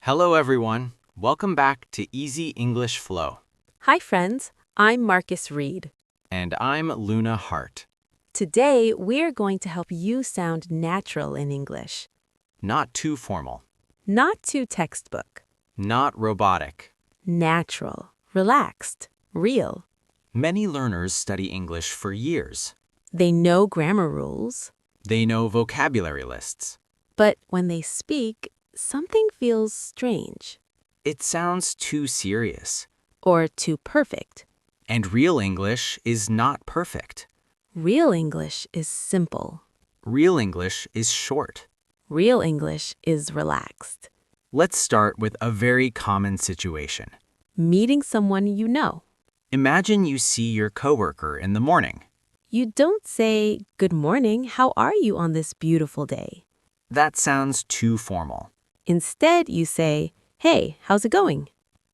Hello, everyone. Welcome back to Easy English Flow. Hi, friends. I'm Marcus Reed. And I'm Luna Hart. Today, we're going to help you sound natural in English. Not too formal. Not too textbook. Not robotic. Natural. Relaxed. Real. Many learners study English for years. They know grammar rules. They know vocabulary lists. But when they speak, something feels strange. It sounds too serious. Or too perfect. And real English is not perfect. Real English is simple. Real English is short. Real English is relaxed. Let's start with a very common situation. Meeting someone you know. Imagine you see your coworker in the morning. You don't say, "Good morning, how are you on this beautiful day?" That sounds too formal. Instead, you say, "Hey, how's it going?"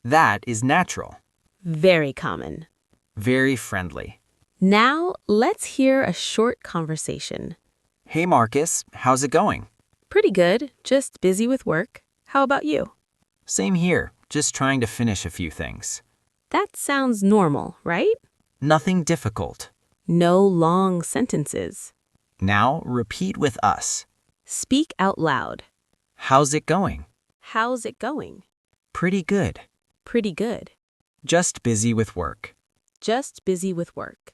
That is natural. Very common. Very friendly. Now, let's hear a short conversation. Hey Marcus, how's it going? Pretty good, just busy with work. How about you? Same here, just trying to finish a few things. That sounds normal, right? Nothing difficult. No long sentences. Now repeat with us. Speak out loud. How's it going? How's it going? Pretty good. Pretty good. Just busy with work. Just busy with work.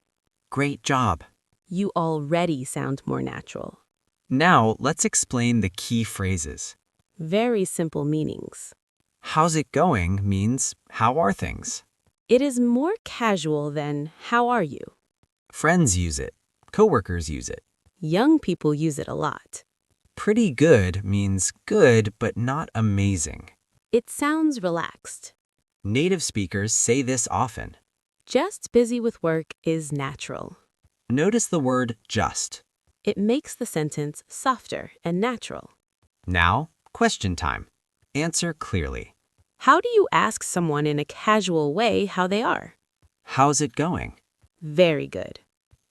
Great job. You already sound more natural. Now let's explain the key phrases. Very simple meanings. How's it going means how are things? It is more casual than how are you? Friends use it. Coworkers use it. Young people use it a lot. Pretty good means good but not amazing. It sounds relaxed. Native speakers say this often. Just busy with work is natural. Notice the word just. It makes the sentence softer and natural. Now, question time. Answer clearly. How do you ask someone in a casual way how they are? How's it going? Very good.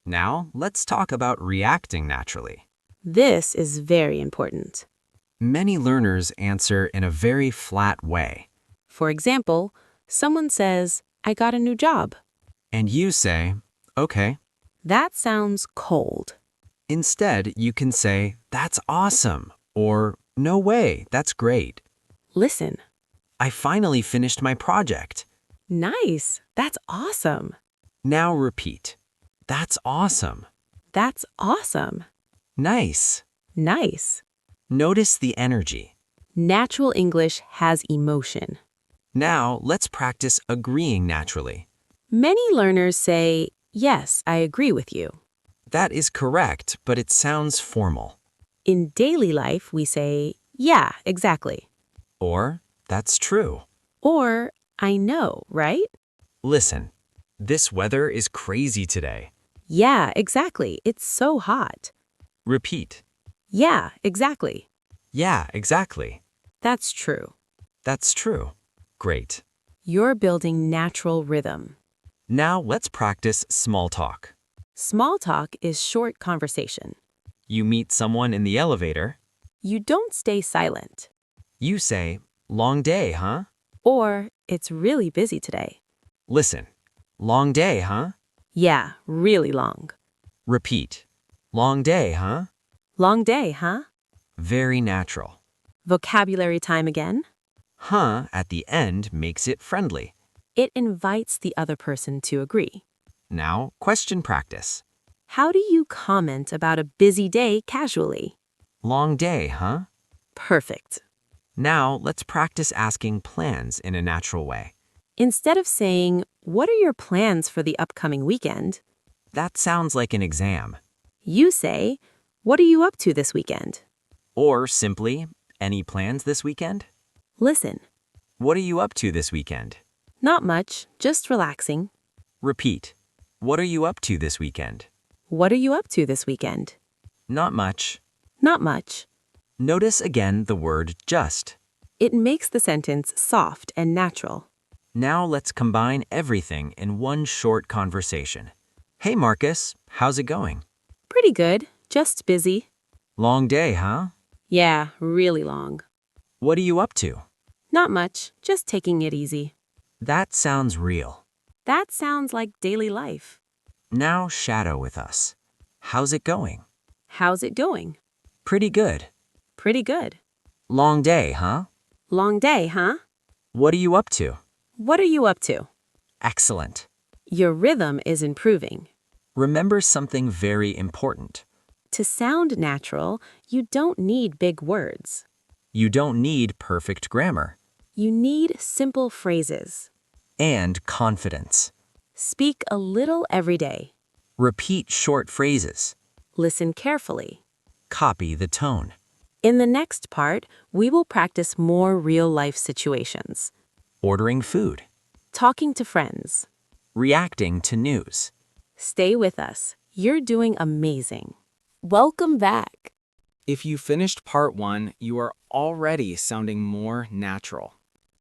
Now, let's talk about reacting naturally. This is very important. Many learners answer in a very flat way. For example, someone says, "I got a new job." And you say, okay. That sounds cold. Instead, you can say, that's awesome, or no way, that's great. Listen. I finally finished my project. Nice. That's awesome. Now repeat. That's awesome. That's awesome. Nice. Nice. Notice the energy. Natural English has emotion. Now, let's practice agreeing naturally. Many learners say, "Yes, I agree with you." That is correct, but it sounds formal. In daily life, we say, "Yeah, exactly." Or, that's true. Or, "I know, right?" Listen, this weather is crazy today. Yeah, exactly. It's so hot. Repeat. Yeah, exactly. Yeah, exactly. That's true. That's true. Great. You're building natural rhythm. Now let's practice small talk. Small talk is short conversation. You meet someone in the elevator. You don't stay silent. You say, long day, huh? Or, "It's really busy today." Listen, long day, huh? Yeah, really long. Repeat, long day, huh? Long day, huh? Very natural. Vocabulary time again. Huh at the end makes it friendly. It invites the other person to agree. Now, question practice. How do you comment about a busy day casually? Long day, huh? Perfect. Now, let's practice asking plans in a natural way. Instead of saying, "What are your plans for the upcoming weekend?" That sounds like an exam. you say, "What are you up to this weekend?" Or simply, any plans this weekend? Listen. What are you up to this weekend? Not much, just relaxing. Repeat. What are you up to this weekend? What are you up to this weekend? Not much. Not much. Notice again the word just. It makes the sentence soft and natural. Now let's combine everything in one short conversation. Hey Marcus, how's it going? Pretty good, just busy. Long day, huh? Yeah, really long. What are you up to? Not much, just taking it easy. That sounds real. That sounds like daily life. Now shadow with us. How's it going? How's it going? Pretty good. Pretty good. Long day, huh? Long day, huh? What are you up to? What are you up to? Excellent. Your rhythm is improving. Remember something very important. To sound natural, you don't need big words. You don't need perfect grammar. You need simple phrases. And confidence. Speak a little every day. Repeat short phrases. Listen carefully. Copy the tone. In the next part, we will practice more real-life situations. Ordering food. Talking to friends. Reacting to news. Stay with us. You're doing amazing. Welcome back. If you finished part 1, you are already sounding more natural.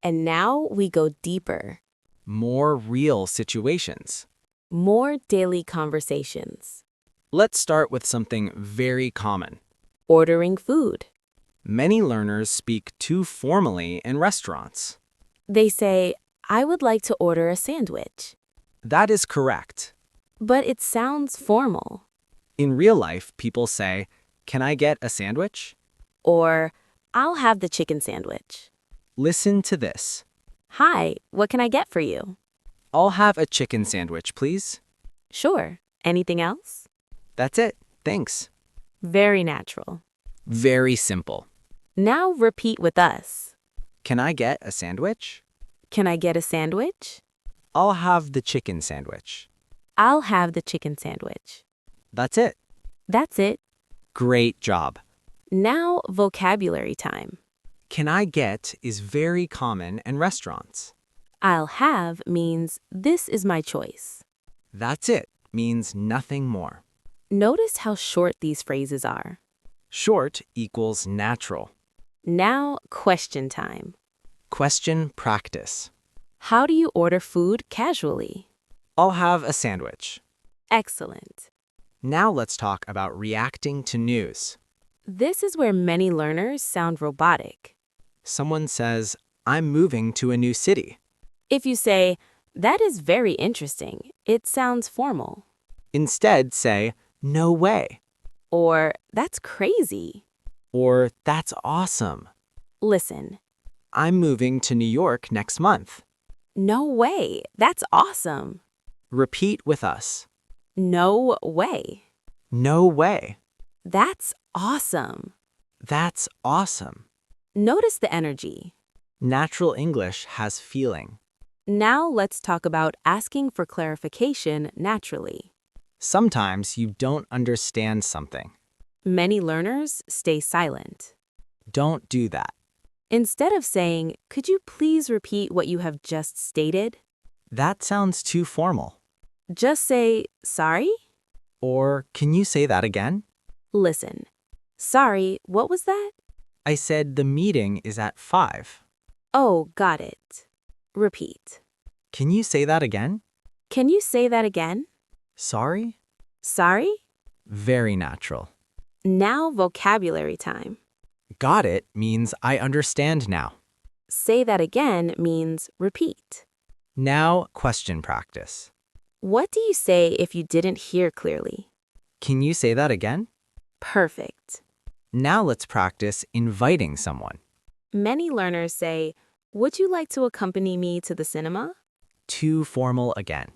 And now we go deeper. More real situations. More daily conversations. Let's start with something very common. Ordering food. Many learners speak too formally in restaurants. They say, I would like to order a sandwich. That is correct. But it sounds formal. In real life, people say, "Can I get a sandwich?" Or, I'll have the chicken sandwich. Listen to this. Hi, what can I get for you? "I'll have a chicken sandwich, please." Sure. Anything else? That's it. Thanks. Very natural. Very simple. Now repeat with us. "Can I get a sandwich?" Can I get a sandwich? "I'll have the chicken sandwich." I'll have the chicken sandwich. That's it. That's it. Great job. Now vocabulary time. "Can I get" is very common in restaurants. I'll have means this is my choice. "That's it" means nothing more. Notice how short these phrases are. Short equals natural. Now question time. Question practice. How do you order food casually? "I'll have a sandwich." Excellent. Now let's talk about reacting to news. This is where many learners sound robotic. Someone says, "I'm moving to a new city." If you say, that is very interesting, it sounds formal. Instead, say, "No way," Or, that's crazy. or "That's awesome." Listen, "I'm moving to New York next month." no way, that's awesome. Repeat with us. No way, "No way." that's awesome. "That's awesome." Notice the energy. Natural English has feeling. Now let's talk about asking for clarification naturally. Sometimes you don't understand something. Many learners stay silent. Don't do that. Instead of saying, could you please repeat what you have just stated? That sounds too formal. Just say, sorry? Or, "Can you say that again?" Listen. Sorry, what was that? "I said the meeting is at 5. Oh, got it. Repeat. "Can you say that again?" Can you say that again? "Sorry?" Sorry? Very natural. Now vocabulary time. "Got it" means "I understand now." Say that again means repeat. Now, question practice. What do you say if you didn't hear clearly? "Can you say that again?" Perfect. Now let's practice inviting someone. Many learners say, would you like to accompany me to the cinema? Too formal again.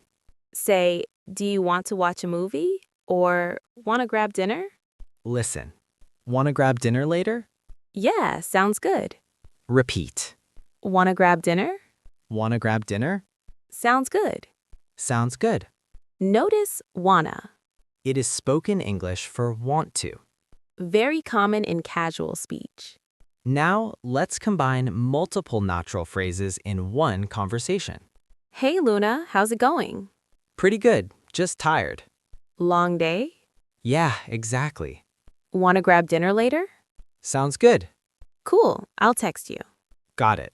Say, do you want to watch a movie? Or want to grab dinner? Listen. "Want to grab dinner later?" Yeah, sounds good. Repeat. Want to grab dinner? "Want to grab dinner?" Sounds good. Sounds good. Notice wanna. It is spoken English for want to. Very common in casual speech. Now, let's combine multiple natural phrases in one conversation. Hey Luna, how's it going? Pretty good, just tired. Long day? Yeah, exactly. Want to grab dinner later? Sounds good. Cool, I'll text you. Got it.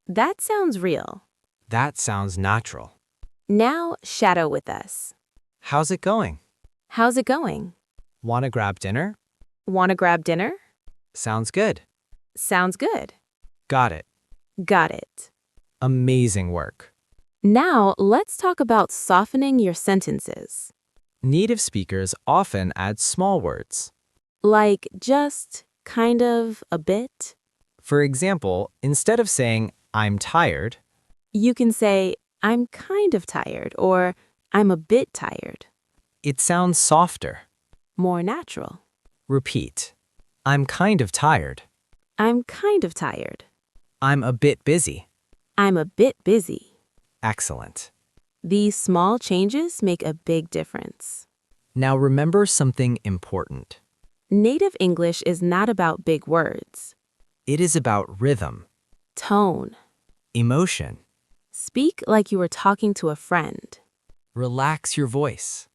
That sounds real. That sounds natural. Now shadow with us. How's it going? How's it going? Want to grab dinner? Want to grab dinner? Sounds good. Sounds good. Got it. Got it. Amazing work. Now, let's talk about softening your sentences. Native speakers often add small words. Like just, kind of, a bit. For example, instead of saying, I'm tired, You can say, I'm kind of tired, or I'm a bit tired. it sounds softer. More natural. Repeat. I'm kind of tired. I'm kind of tired. I'm a bit busy. I'm a bit busy. Excellent. These small changes make a big difference. Now remember something important. Native English is not about big words. It is about rhythm, Tone. emotion. Speak like you were talking to a friend. Relax your voice.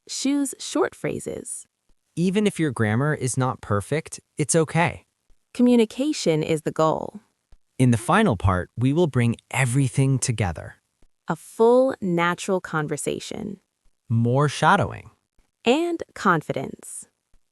Choose short phrases. Even if your grammar is not perfect, it's okay. Communication is the goal. In the final part, we will bring everything together. A full, natural conversation. More shadowing. And confidence.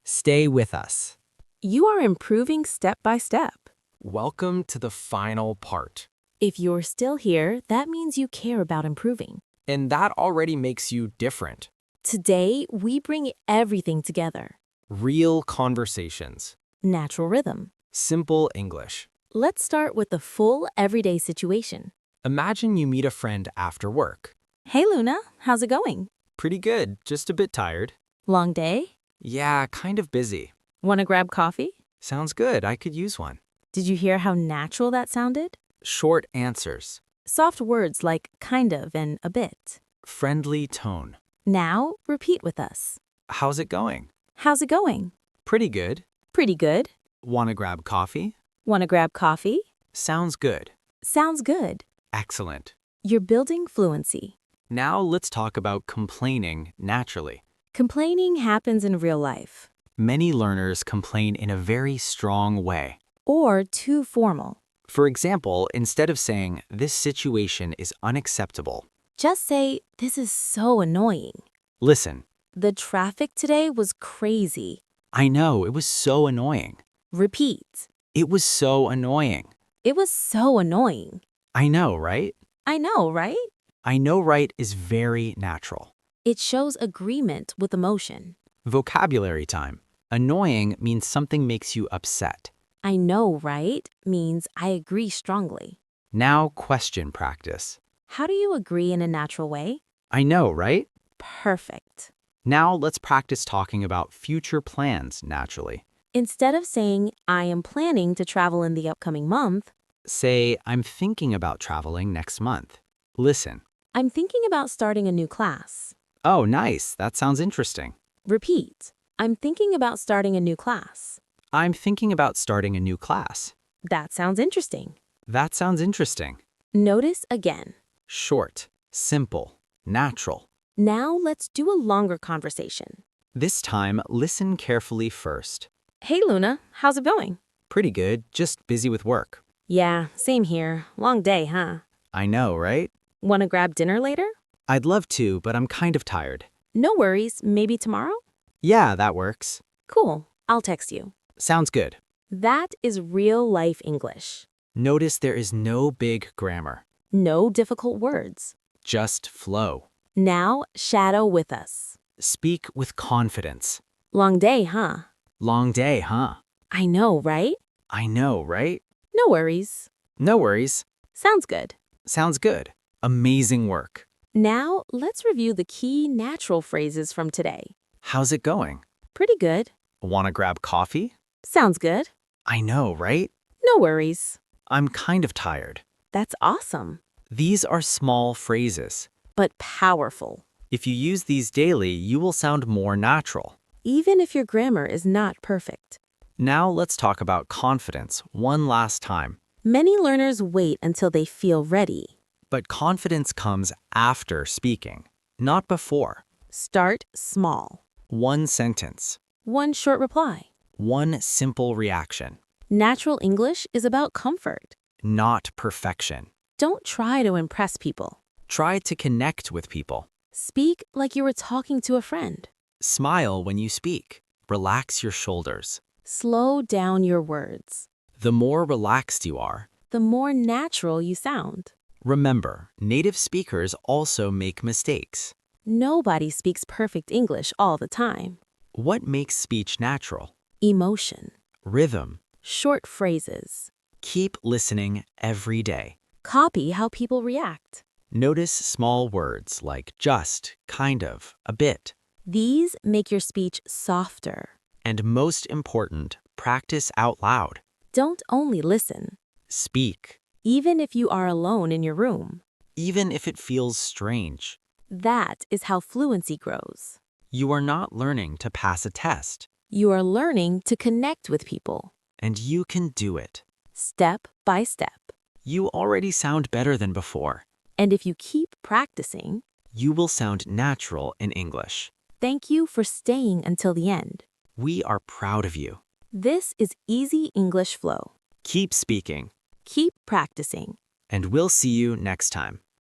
Stay with us. You are improving step by step. Welcome to the final part. If you're still here, that means you care about improving. And that already makes you different. Today, we bring everything together. Real conversations. Natural rhythm. Simple English. Let's start with the full everyday situation. Imagine you meet a friend after work. Hey Luna, how's it going? Pretty good, just a bit tired. Long day? Yeah, kind of busy. Want to grab coffee? Sounds good, I could use one. Did you hear how natural that sounded? Short answers. Soft words like kind of and a bit. Friendly tone. Now, repeat with us. How's it going? How's it going? Pretty good. Pretty good. Want to grab coffee? Want to grab coffee? Sounds good. Sounds good. Excellent. You're building fluency. Now let's talk about complaining naturally. Complaining happens in real life. Many learners complain in a very strong way. Or too formal. For example, instead of saying, this situation is unacceptable, Just say, this is so annoying. listen, The traffic today was crazy. I know, it was so annoying. Repeat. It was so annoying. It was so annoying. I know, right? I know, right? I know, right is very natural. It shows agreement with emotion. Vocabulary time. Annoying means something makes you upset. I know, right means I agree strongly. Now question practice. How do you agree in a natural way? I know, right? Perfect. Now let's practice talking about future plans naturally. Instead of saying, I am planning to travel in the upcoming month, Say, I'm thinking about traveling next month. Listen. I'm thinking about starting a new class. Oh, nice. That sounds interesting. Repeat. I'm thinking about starting a new class. I'm thinking about starting a new class. That sounds interesting. That sounds interesting. Notice again. Short, simple, natural. Now let's do a longer conversation. This time, listen carefully first. Hey Luna, how's it going? Pretty good, just busy with work. Yeah, same here. Long day, huh? I know, right? Want to grab dinner later? I'd love to, but I'm kind of tired. No worries, maybe tomorrow? Yeah, that works. Cool, I'll text you. Sounds good. That is real life English. Notice there is no big grammar, No difficult words. just flow. Now, shadow with us. Speak with confidence. Long day, huh? Long day, huh? I know, right? I know, right? No worries. No worries. Sounds good. Sounds good. Amazing work. Now, let's review the key natural phrases from today. How's it going? Pretty good. Want to grab coffee? Sounds good. I know, right? No worries. I'm kind of tired. That's awesome, These are small phrases. but powerful. If you use these daily, you will sound more natural. Even if your grammar is not perfect. Now let's talk about confidence one last time. Many learners wait until they feel ready. But confidence comes after speaking, not before. Start small. One sentence, One short reply. one simple reaction, Natural English is about comfort. not perfection. Don't try to impress people. Try to connect with people. Speak like you were talking to a friend. Smile when you speak. Relax your shoulders. Slow down your words. The more relaxed you are, the more natural you sound. Remember, native speakers also make mistakes. Nobody speaks perfect English all the time. What makes speech natural? Emotion, Rhythm. short phrases. Keep listening every day. Copy how people react. Notice small words like just, kind of, a bit. These make your speech softer. And most important, practice out loud. Don't only listen, Speak, even if you are alone in your room. even if it feels strange. That is how fluency grows. You are not learning to pass a test, You are learning to connect with people, and you can do it. step by step. You already sound better than before. And if you keep practicing, You will sound natural in English. thank you for staying until the end. We are proud of you. This is Easy English Flow. Keep speaking, Keep practicing. and we'll see you next time.